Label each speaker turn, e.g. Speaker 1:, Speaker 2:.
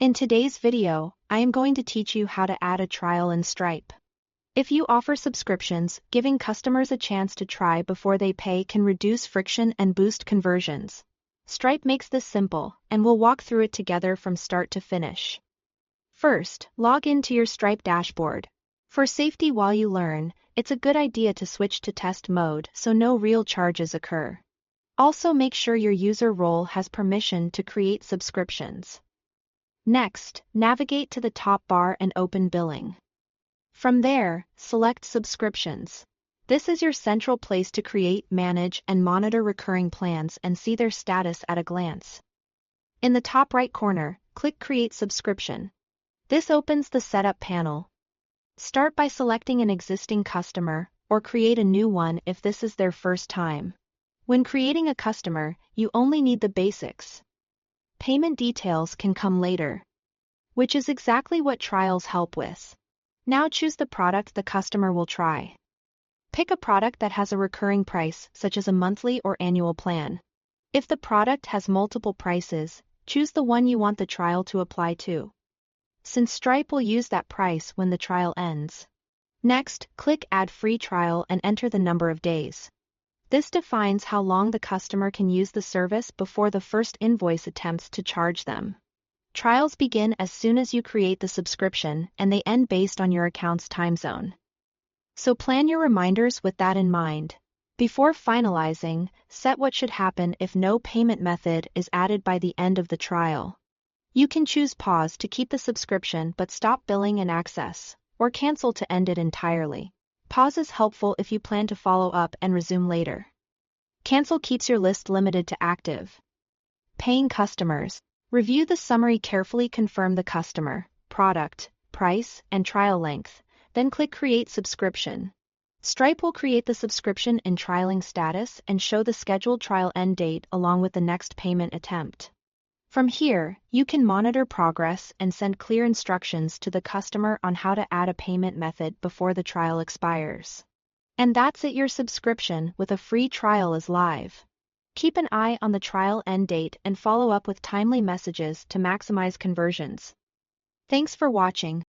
Speaker 1: In today's video, I am going to teach you how to add a trial in Stripe. If you offer subscriptions, giving customers a chance to try before they pay can reduce friction and boost conversions. Stripe makes this simple, and we'll walk through it together from start to finish. First, log into your Stripe dashboard. For safety while you learn, it's a good idea to switch to test mode so no real charges occur. Also, make sure your user role has permission to create subscriptions. Next, navigate to the top bar and open Billing. From there, select Subscriptions. This is your central place to create, manage, and monitor recurring plans and see their status at a glance. In the top right corner, click Create Subscription. This opens the Setup panel. Start by selecting an existing customer, or create a new one if this is their first time. When creating a customer, you only need the basics. Payment details can come later, which is exactly what trials help with. Now choose the product the customer will try. Pick a product that has a recurring price, such as a monthly or annual plan. If the product has multiple prices, choose the one you want the trial to apply to, since Stripe will use that price when the trial ends. Next, click Add Free Trial and enter the number of days. This defines how long the customer can use the service before the first invoice attempts to charge them. Trials begin as soon as you create the subscription, and they end based on your account's time zone. So plan your reminders with that in mind. Before finalizing, set what should happen if no payment method is added by the end of the trial. You can choose pause to keep the subscription but stop billing and access, or cancel to end it entirely. Pause is helpful if you plan to follow up and resume later. Cancel keeps your list limited to active paying customers. Review the summary carefully, confirm the customer, product, price, and trial length, then click Create Subscription. Stripe will create the subscription in trialing status and show the scheduled trial end date along with the next payment attempt. From here, you can monitor progress and send clear instructions to the customer on how to add a payment method before the trial expires. And that's it, your subscription with a free trial is live. Keep an eye on the trial end date and follow up with timely messages to maximize conversions. Thanks for watching.